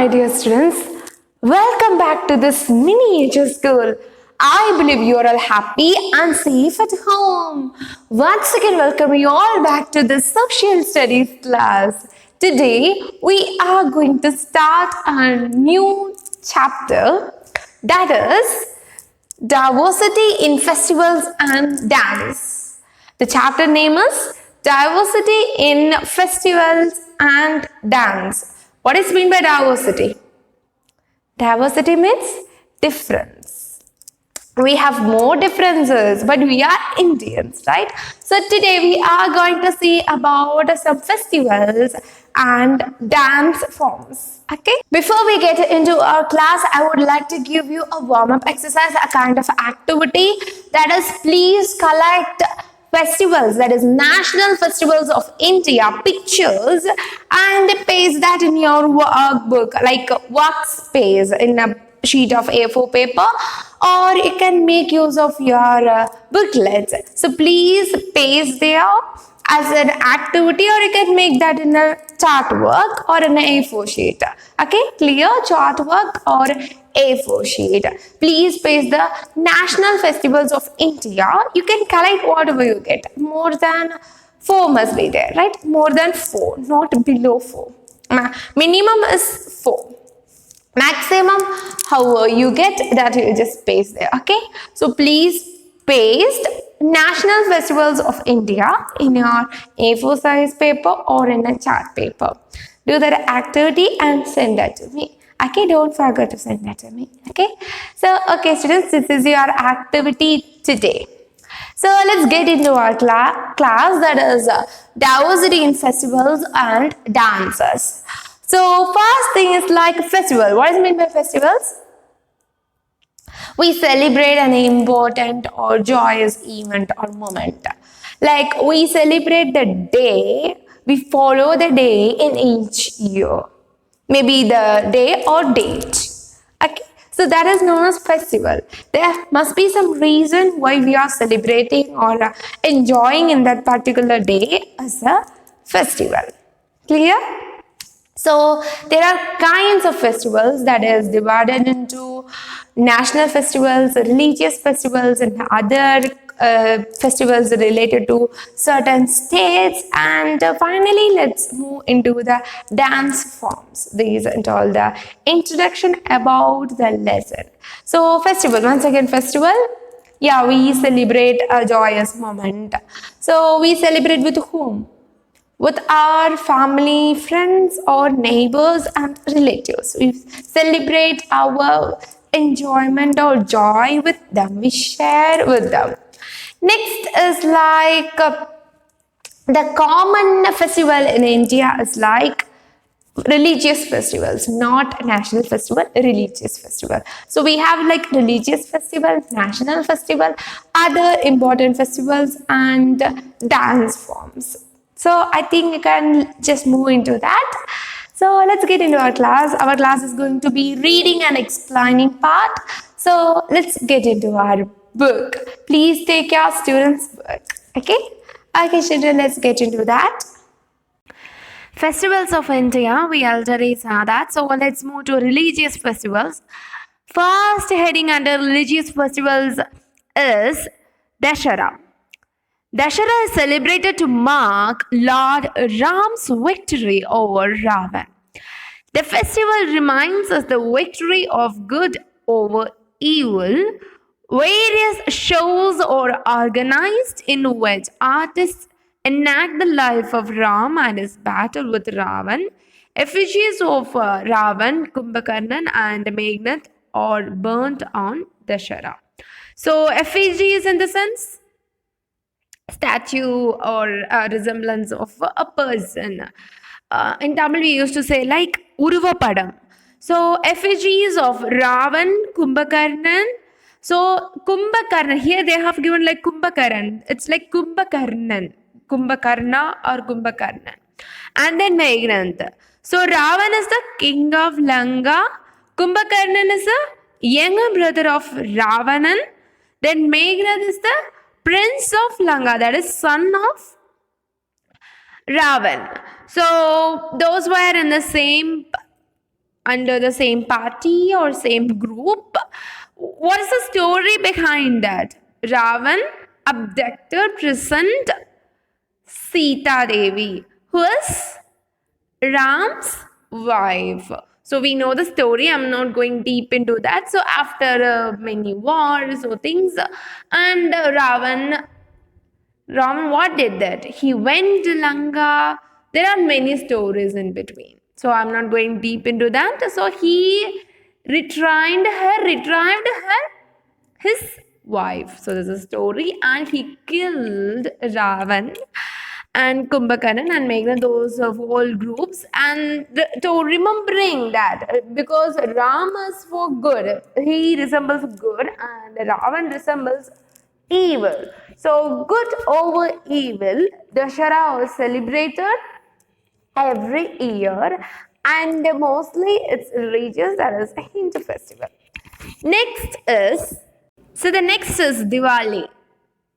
my dear students. Welcome back to this miniature school. I believe you are all happy and safe at home. Once again, welcome you all back to the social studies class. Today, we are going to start a new chapter, that is diversity in festivals and dance. The chapter name is Diversity in Festivals and Dance. What is meant by diversity? Diversity means difference. We have more differences, but we are Indians, right? So today we are going to see about some festivals and dance forms. Okay. Before we get into our class, I would like to give you a warm-up exercise, a kind of activity, that is, please collect festivals, that is national festivals of India pictures, and paste that in your workbook, like workspace in a sheet of A4 paper, or you can make use of your booklets. So please paste there as an activity, or you can make that in a chart work or in an A4 sheet. Okay, clear? Chart work or A4 sheet. Please paste the national festivals of India. You can collect whatever you get. More than 4 must be there, right? More than 4, not below 4. Minimum is 4. Maximum, however you get, that you just paste there. Okay, so please paste national festivals of India in your A4 size paper or in a chart paper. Do that activity and send that to me. Okay, don't forget to send that to me. Okay, so okay students, this is your activity today. So let's get into our class, that is diversity in festivals and dances. So first thing is like festival. What is meant by festivals? We celebrate an important or joyous event or moment. Like we celebrate the day, we follow the day in each year. Maybe the day or date. Okay. So that is known as festival. There must be some reason why we are celebrating or enjoying in that particular day as a festival. Clear? So there are kinds of festivals, that is divided into national festivals, religious festivals, and other festivals related to certain states. And finally, let's move into the dance forms. These and all the introduction about the lesson. So festival, once again festival. Yeah, we celebrate a joyous moment. So we celebrate with whom? With our family, friends, or neighbors and relatives. We celebrate our enjoyment or joy with them. We share with them. Next is like the common festival in India is like religious festivals, not national festival, religious festival. So we have like religious festival, national festival, other important festivals, and dance forms. So I think you can just move into that. So let's get into our class. Our class is going to be reading and explaining part. So let's get into our book. Please take your students' book. Okay? Okay, children, let's get into that. Festivals of India, we already saw that. So let's move to religious festivals. First heading under religious festivals is Dashara. Dashara is celebrated to mark Lord Ram's victory over Ravan. The festival reminds us the victory of good over evil. Various shows are organized in which artists enact the life of Ram and his battle with Ravan. Effigies of Ravan, Kumbhakarnan, and Meghnad are burnt on Dashara. So, effigies in the sense statue or a resemblance of a person. In Tamil, we used to say like Uruvapadam. So, effigies of Ravan, Kumbhakarnan. So, Kumbhakarna, here they have given like Kumbhakaran. It's like Kumbhakarnan, Kumbhakarna or Kumbhakarnan. And then Meghnad. So, Ravan is the king of Lanka. Kumbhakarnan is the younger brother of Ravanan. Then Meghnad is the prince of Lanka, that is son of Ravan. So those were in the same under the same party or same group. What is the story behind that? Ravan abducted, prisoned Sita Devi, who is Ram's wife. So we know the story. I'm not going deep into that. So after many wars or things, and Ravan, what did that? He went to Lanka. There are many stories in between. So I'm not going deep into that. So he retrieved her, his wife. So there's a story, and he killed Ravan and Kumbhakarnan and Meghna, those of all groups, and to remembering that because Ram is for good, he resembles good, and Ravan resembles evil. So good over evil, Dashara was celebrated every year, and mostly it's religious, that is a Hindu festival. The next is Diwali.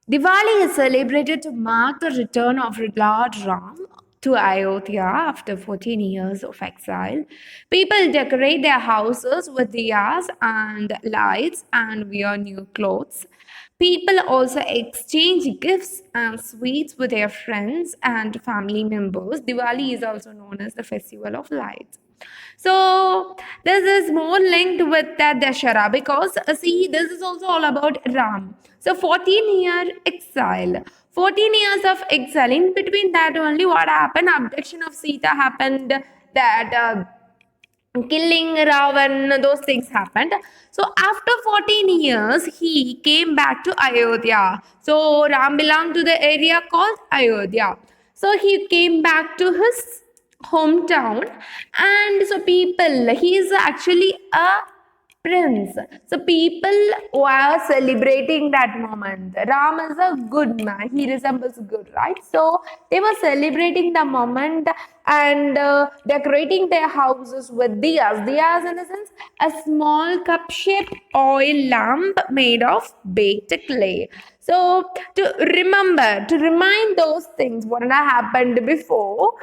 Diwali is celebrated to mark the return of Lord Ram to Ayodhya after 14 years of exile. People decorate their houses with diyas and lights and wear new clothes. People also exchange gifts and sweets with their friends and family members. Diwali is also known as the Festival of Lights. So this is more linked with that Dashara because see, this is also all about Ram. So 14-year exile. 14 years of exile. In between that only what happened? Abduction of Sita happened. That killing Ravan, those things happened. So after 14 years, he came back to Ayodhya. So Ram belonged to the area called Ayodhya. So he came back to his hometown, and so people, he is actually a prince. So people were celebrating that moment. Ram is a good man. He resembles good, right? So they were celebrating the moment and decorating their houses with diyas. Diyas in the sense a small cup-shaped oil lamp made of baked clay. So to remind those things, what had happened before,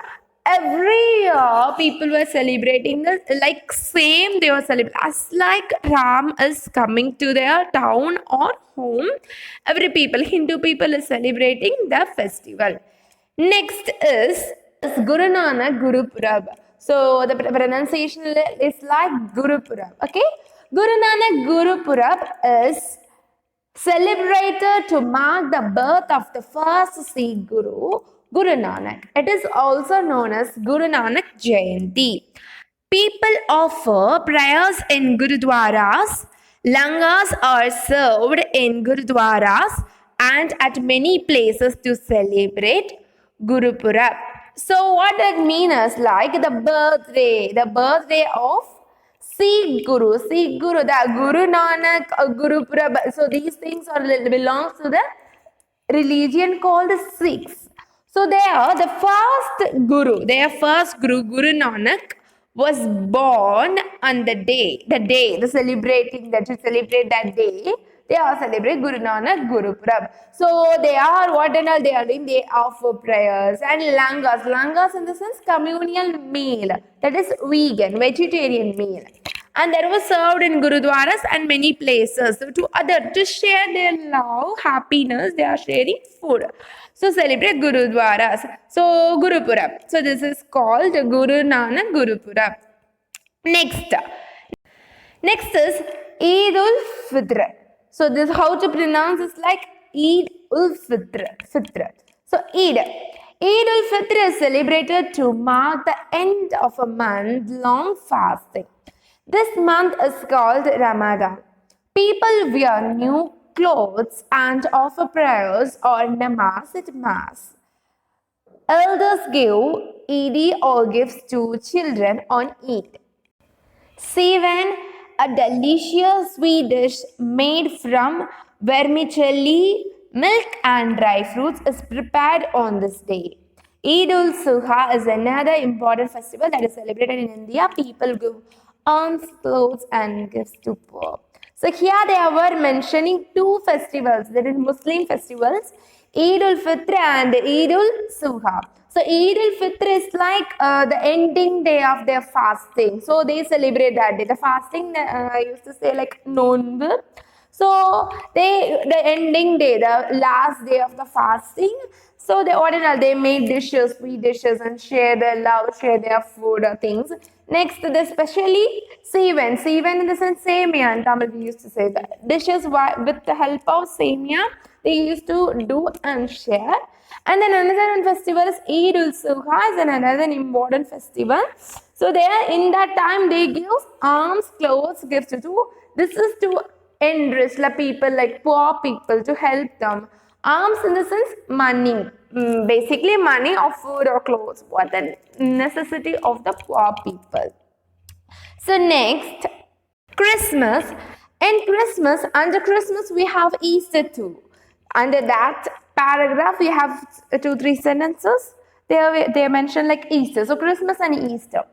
every year people were celebrating this like same they were celebrating as like Ram is coming to their town or home. Every people, Hindu people, is celebrating the festival. Next is Guru Nanak Gurupurab. So the pronunciation is like Gurupurab. Okay, Guru Nanak Gurupurab is celebrated to mark the birth of the first Sikh Guru, Guru Nanak. It is also known as Guru Nanak Jayanti. People offer prayers in Gurudwaras. Langas are served in Gurudwaras and at many places to celebrate Gurupurab. So what that means is like the birthday of Sikh Guru, the Guru Nanak, Gurupurab. So these things belongs to the religion called Sikhs. So they are the first Guru. Their first Guru, Guru Nanak, was born on the celebrate that day. They are celebrate Guru Nanak Gurupurab. So they are what and all they are doing. They offer prayers and langas. Langas in the sense communal meal. That is vegetarian meal. And that was served in Gurudwaras and many places. So to share their love, happiness, they are sharing food. So celebrate Gurudwaras. So Gurupurab. So this is called Guru Nanak Gurupurab. Next is Eid ul Fitr. So this how to pronounce is like Eid ul Fitr. So Eid ul Fitr is celebrated to mark the end of a month-long fasting. This month is called Ramadan. People wear new clothes and offer prayers or namaz at mass. Elders give Eid or gifts to children on Eid. Seven, a delicious sweet dish made from vermicelli, milk and dry fruits is prepared on this day. Eid ul-Zuha is another important festival that is celebrated in India. People give alms, clothes and gifts to poor. So here they were mentioning two festivals, that is Muslim festivals, Eid ul-Fitr and Eid ul-Zuha. So Eid al-Fitr is like the ending day of their fasting. So they celebrate that day. The fasting I used to say like Nonbu. So the ending day, the last day of the fasting. So they made dishes, sweet dishes, and share their love, share their food or things. Next, they especially Seven in the sense semia in Tamil we used to say that. Dishes with the help of semia, they used to do and share. And then another one festival is Eid ul-Zuha, is another important festival. So there in that time they give alms, clothes, gifts to. This is to enrich the people, like poor people, to help them. Alms in the sense money, basically money or food or clothes, what the necessity of the poor people. So next, Christmas. Under Christmas we have Easter too. Under that paragraph we have 2-3 sentences. They mention like Easter. So Christmas and Easter.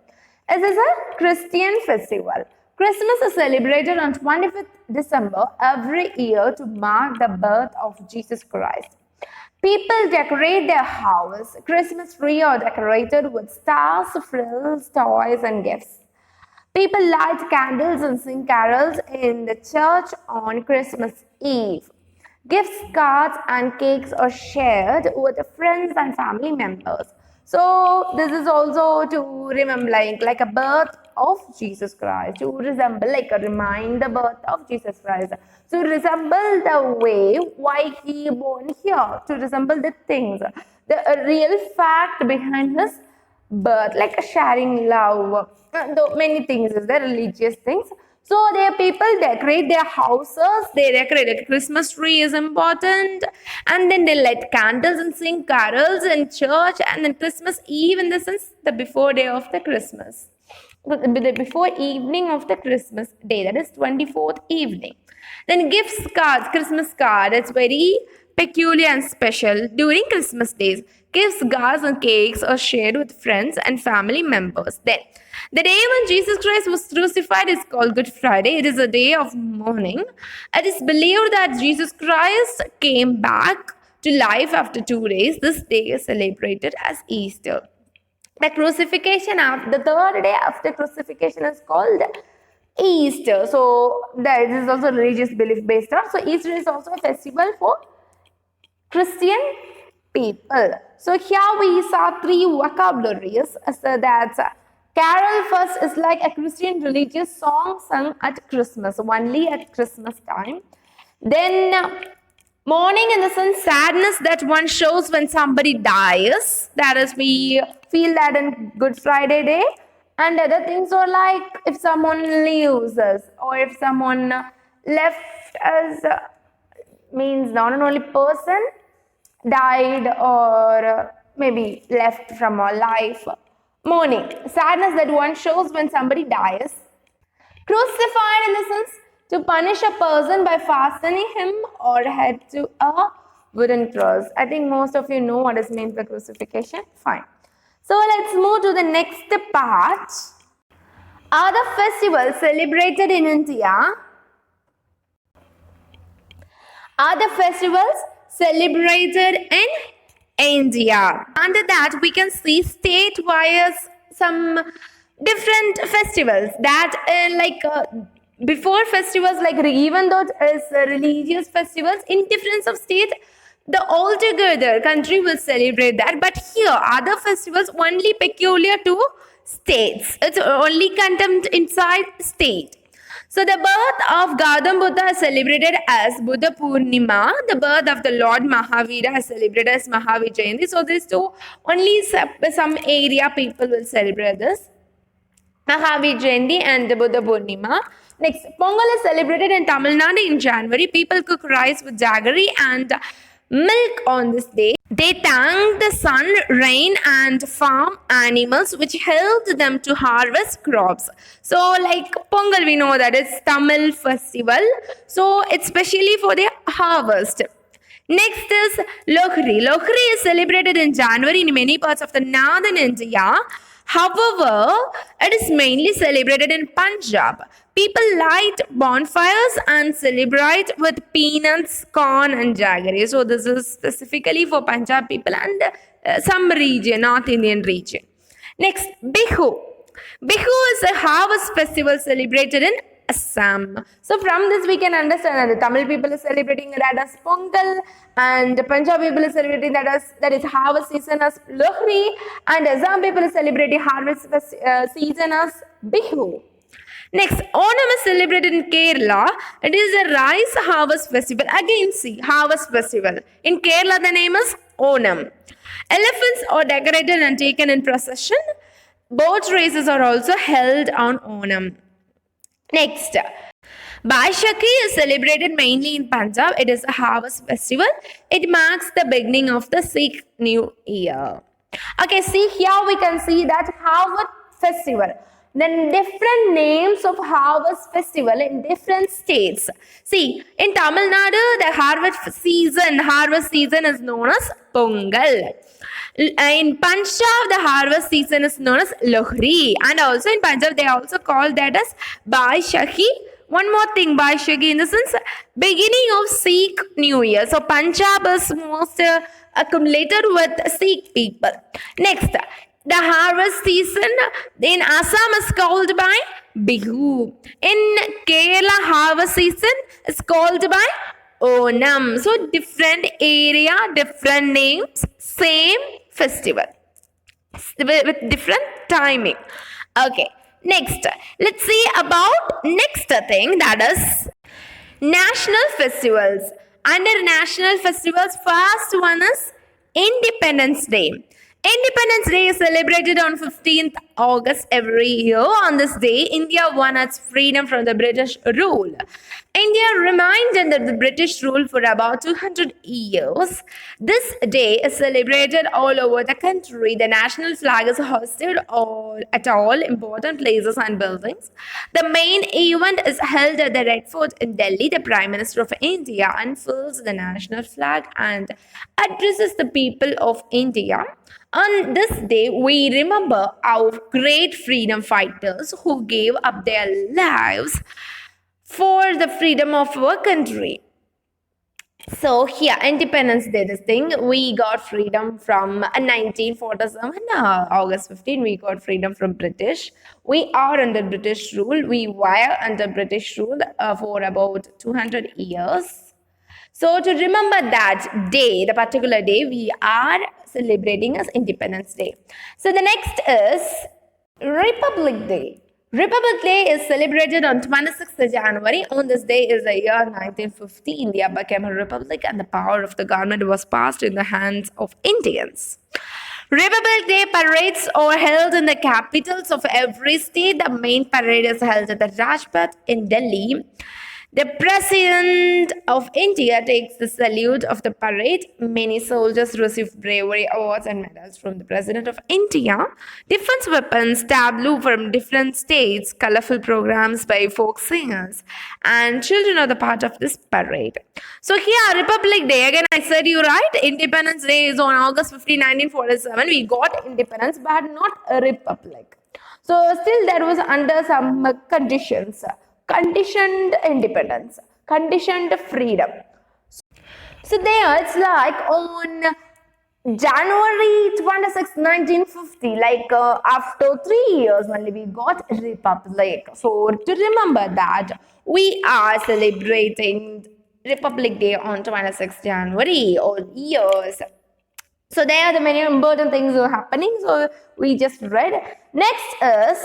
This is a Christian festival. Christmas is celebrated on 25th December every year to mark the birth of Jesus Christ. People decorate their house. Christmas tree are decorated with stars, frills, toys, and gifts. People light candles and sing carols in the church on Christmas Eve. Gifts, cards, and cakes are shared with friends and family members. So this is also to remember like a birth of Jesus Christ, to resemble, like a remind the birth of Jesus Christ. To resemble the way why he born here, to resemble the things, the real fact behind his birth, like sharing love, though many things is there, religious things. So their people decorate their houses, they decorate, like Christmas tree is important, and then they light candles and sing carols in church, and then Christmas Eve in the sense the before day of the Christmas. The before evening of the Christmas day, that is 24th evening. Then gifts, cards, Christmas card, it's very peculiar and special during Christmas days. Gifts, cards, and cakes are shared with friends and family members. Then, the day when Jesus Christ was crucified is called Good Friday. It is a day of mourning. It is believed that Jesus Christ came back to life after 2 days. This day is celebrated as Easter. The crucifixion, the third day after crucifixion is called Easter. So, this is also religious belief based on. So, Easter is also a festival for Christian people. So here we saw 3 vocabularies. So that's carol first is like a Christian religious song sung at Christmas, only at Christmas time. Then mourning in the sense sadness that one shows when somebody dies. That is, we feel that in Good Friday day. And other things are like if someone leaves us, or if someone left us, means not an only person died or maybe left from our life. Mourning, sadness that one shows when somebody dies. Crucified in the sense to punish a person by fastening him or head to a wooden cross. I think most of you know what is meant by crucifixion. Fine. So let's move to the next part. Other festivals celebrated in India. Other festivals celebrated in India. Under that, we can see state-wise some different festivals that before festivals, like even though it is religious festivals in difference of state, the altogether country will celebrate that. But here, other festivals only peculiar to states. It's only contained inside state. So the birth of Gautam Buddha is celebrated as Buddha Purnima. The birth of the Lord Mahavira is celebrated as Mahavir Jayanti. So these two, only some area people will celebrate this. Mahavir Jayanti and the Buddha Purnima. Next, Pongal is celebrated in Tamil Nadu in January. People cook rice with jaggery and milk on this day. They thank the sun, rain, and farm animals which helped them to harvest crops. So like Pongal, we know that it's Tamil festival. So it's specially for the harvest. Next is Lohri. Lohri is celebrated in January in many parts of the northern India. However, it is mainly celebrated in Punjab. People light bonfires and celebrate with peanuts, corn, and jaggery. So, this is specifically for Punjab people and some region, North Indian region. Next, Bihu. Bihu is a harvest festival celebrated in Assam. So from this we can understand that the Tamil people is celebrating that as Pongal, and the Punjab people is celebrating that is harvest season as Lohri, and Assam people is celebrating harvest season as Bihu. Next, Onam is celebrated in Kerala. It is a rice harvest festival. Again, see, harvest festival. In Kerala, the name is Onam. Elephants are decorated and taken in procession. Boat races are also held on Onam. Next, Baishakhi is celebrated mainly in Punjab. It is a harvest festival. It marks the beginning of the Sikh New Year. Okay, see here we can see that harvest festival. Then different names of harvest festival in different states. See, in Tamil Nadu, the harvest season is known as Pongal. In Punjab, the harvest season is known as Lohri, and also in Punjab, they also call that as Baishakhi. One more thing, Baishakhi, in the sense beginning of Sikh New Year. So Punjab is most accumulated with Sikh people. Next, the harvest season in Assam is called by Bihu. In Kerala, harvest season is called by Onam. So different area, different names, same festival with different timing. Okay, next, let's see about next thing, that is national festivals. Under national festivals, first one is Independence Day. Independence Day is celebrated on 15th August every year. On this day, India won its freedom from the British rule. India remained under the British rule for about 200 years. This day is celebrated all over the country. The national flag is hoisted at all important places and buildings. The main event is held at the Red Fort in Delhi. The Prime Minister of India unfurls the national flag and addresses the people of India. On this day, we remember our great freedom fighters who gave up their lives for the freedom of our country. So here, Independence Day, this thing, we got freedom from 1947, August 15, we got freedom from British. We are under British rule. We were under British rule for about 200 years. So to remember that day, the particular day, we are celebrating as Independence Day. So the next is Republic Day. Republic Day is celebrated on 26th January. On this day is the year 1950. India became a republic and the power of the government was passed in the hands of Indians. Republic Day parades are held in the capitals of every state. The main parade is held at the Rajpath in Delhi. The President of India takes the salute of the parade. Many soldiers receive bravery awards and medals from the President of India. Defense weapons, tableau from different states, colorful programs by folk singers, and children are the part of this parade. So here, Republic Day, again I said you right, Independence Day is on August 15, 1947. We got independence but not a republic. So still there was under some conditions. Conditioned independence, conditioned freedom. So there it's like on January 26, 1950, like after 3 years only we got a republic. So to remember that, we are celebrating Republic Day on 26 January all years. So there are the many important things are happening. So we just read. Next is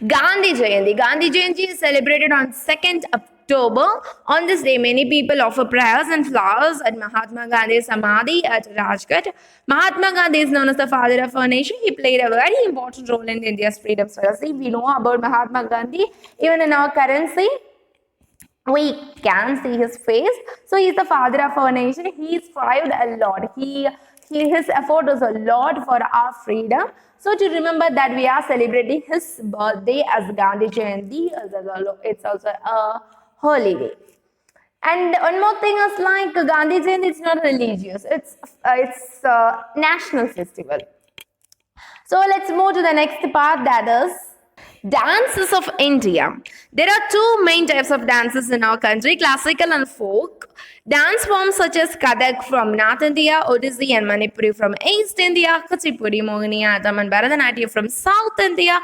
Gandhi Jayanti. Gandhi Jayanti is celebrated on 2nd October. On this day, many people offer prayers and flowers at Mahatma Gandhi's Samadhi at Rajghat. Mahatma Gandhi is known as the father of our nation. He played a very important role in India's freedom struggle. See, we know about Mahatma Gandhi. Even in our currency, we can see his face. So he is the father of our nation. He strived a lot. His effort was a lot for our freedom. So to remember that, we are celebrating his birthday as Gandhi Jayanti. It's also a holiday. And one more thing is like Gandhi Jayanti, it's not religious. It's a national festival. So let's move to the next part, that is dances of India. There are two main types of dances in our country, classical and folk. Dance forms such as Kathak from North India, Odissi and Manipuri from East India, Kuchipudi, Mohiniyattam and Bharatanatyam from South India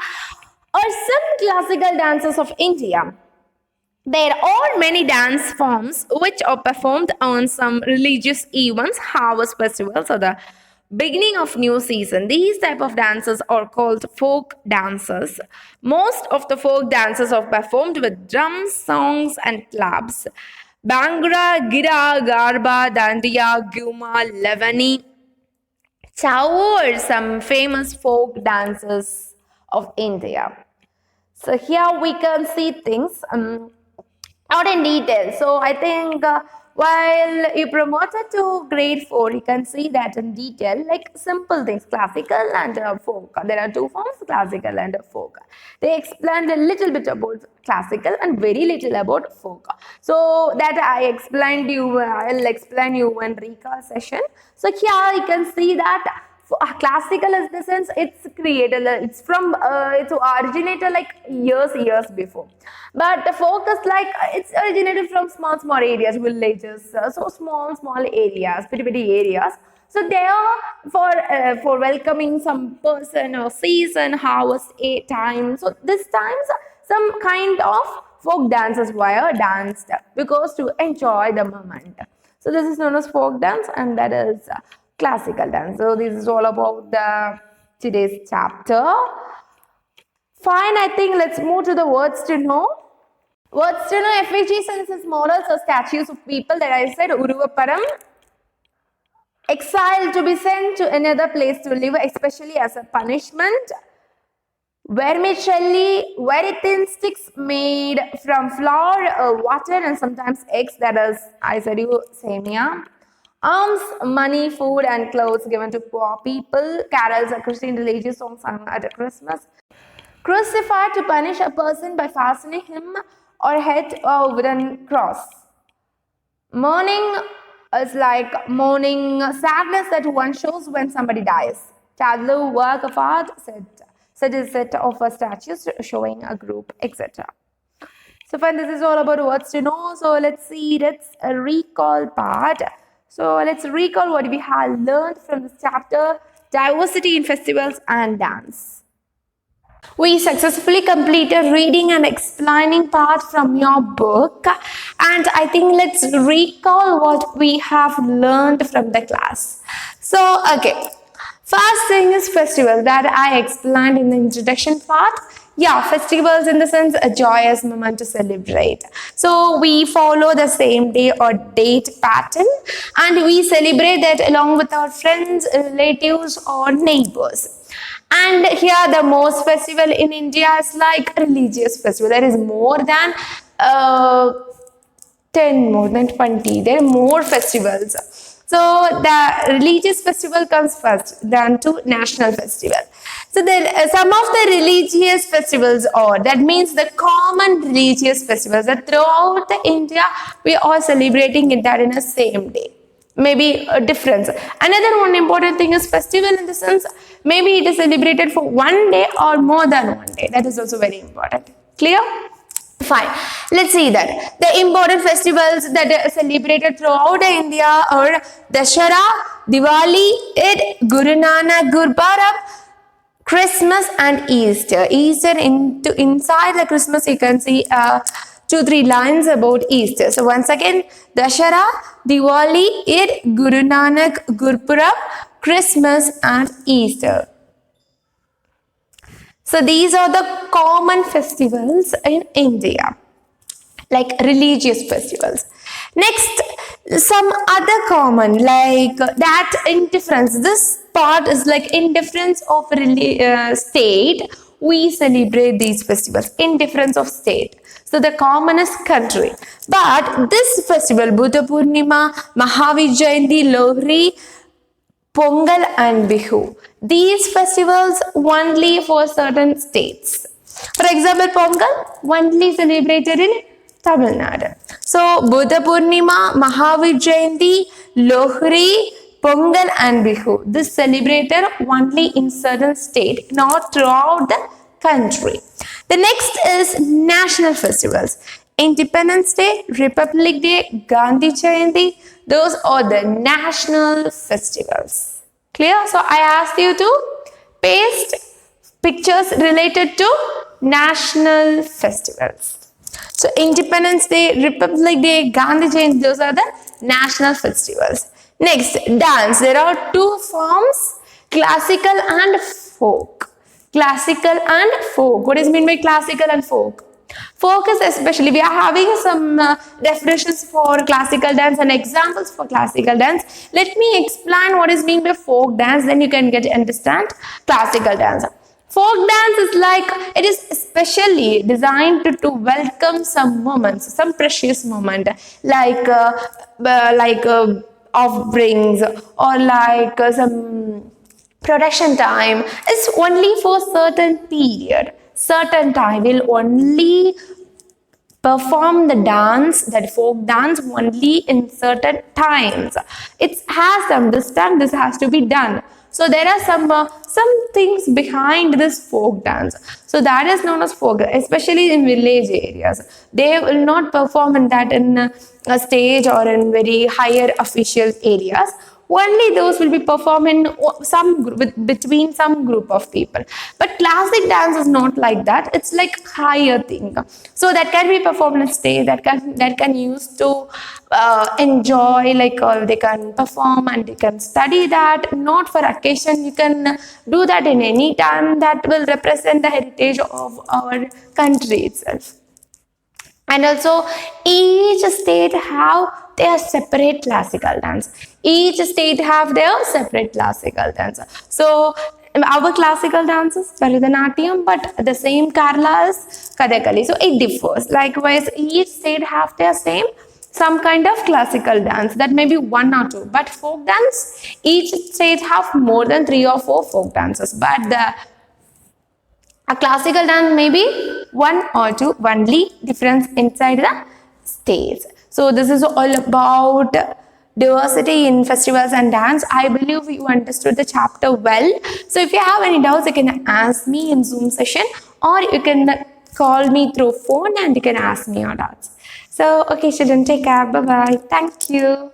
are some classical dances of India. There are many dance forms which are performed on some religious events, harvest festivals, or the beginning of new season. These type of dances are called folk dances. Most of the folk dances are performed with drums, songs, and claps. Bhangra, Gira, Garba, Dandiya, Guma, Lavani, Chau are some famous folk dances of India. So here we can see things. Not in detail. So I think while you promoted to grade 4, you can see that in detail, like simple things, classical and folk. There are two forms, classical and folk. They explained a little bit about classical and very little about folk. So that I explained you, I'll explain you in recall session. So here you can see that classical is the sense it's created, it's from it's originated like years before, but the folk is like it's originated from small areas, villages, so small areas, pretty areas. So they are for welcoming some person or season, harvest time. So this times some kind of folk dances were danced because to enjoy the moment. So this is known as folk dance, and that is classical dance. So this is all about the today's chapter. Fine, I think let's move to the words to know. Words to know, effigy senses models or statues of people that I said, Uruvaparam. Exiled, to be sent to another place to live, especially as a punishment. Vermicelli, very thin sticks made from flour, water, and sometimes eggs, that is, I said you, semia. Alms, money, food, and clothes given to poor people. Carols are Christian religious songs sung at Christmas. Crucified, to punish a person by fastening him or head to a wooden cross. Mourning is like mourning sadness that one shows when somebody dies. Tableau, work of art, such as set of statues showing a group, etc. So fine, this is all about words to know. So let's see, let's recall part. So let's recall what we have learned from this chapter, diversity in festivals and dance. We successfully completed reading and explaining part from your book, and I think let's recall what we have learned from the class. So, okay, first thing is festivals that I explained in the introduction part. Yeah, festivals in the sense a joyous moment to celebrate. So we follow the same day or date pattern, and we celebrate that along with our friends, relatives, or neighbors. And here the most festival in India is like religious festival. There is more than 10, more than 20. There are more festivals. So the religious festival comes first, then to national festival. So some of the religious festivals are, that means the common religious festivals that throughout India we are celebrating it that in the same day. Maybe a difference. Another one important thing is festival in the sense maybe it is celebrated for one day or more than one day. That is also very important. Clear? Fine. Let's see that. The important festivals that are celebrated throughout India are Dashara, Diwali, Eid, Guru Nanak Gurpurab, Christmas and Easter. Easter inside the Christmas you can see 2-3 lines about Easter. So once again, Dashara, Diwali, Eid, Guru Nanak Gurpurab, Christmas and Easter. So these are the common festivals in India, like religious festivals. Next, some other common like that indifference. This part is like indifference of state. We celebrate these festivals, indifference of state. So the commonest country. But this festival, Buddha Purnima, Mahavir Jayanti, Lohri, Pongal and Bihu. These festivals only for certain states. For example, Pongal only celebrated in Tamil Nadu. So Buddha Purnima, Mahavir Jayanti, Lohri, Pongal and Bihu. This celebrated only in certain state, not throughout the country. The next is national festivals. Independence Day, Republic Day, Gandhi Jayanti. Those are the national festivals. Clear? So I asked you to paste pictures related to national festivals. So Independence Day, Republic Day, Gandhi Jayanti, those are the national festivals. Next, dance. There are two forms, classical and folk. Classical and folk. What is meant by classical and folk? Folk is especially, we are having some definitions for classical dance and examples for classical dance. Let me explain what is meant by folk dance, then you can get understand classical dance. Folk dance is like, it is especially designed to welcome some moments, some precious moment, like offerings or like some production time. It's only for certain period, certain time. Will only perform the dance, that folk dance, only in certain times. It has to understand this has to be done. So there are some things behind this folk dance. So that is known as folk, especially in village areas. They will not perform in that in a stage or in very higher official areas. Only those will be performed in between some group of people. But classic dance is not like that. It's like higher thing. So that can be performed on stage. That can use to enjoy, like they can perform and they can study that. Not for occasion. You can do that in any time. That will represent the heritage of our country itself. And also each state have their separate classical dance. Each state have their separate classical dance. So our classical dance is Bharatanatyam, but the same Kerala is Kathakali. So it differs. Likewise, each state have their same some kind of classical dance, that may be one or two. But folk dance, each state have more than 3 or 4 folk dances. But a classical dance may be 1 or 2 only difference inside the states. So this is all about diversity in festivals and dance. I believe you understood the chapter well. So if you have any doubts, you can ask me in Zoom session, or you can call me through phone and you can ask me your doubts. So okay children, take care. Bye bye. Thank you.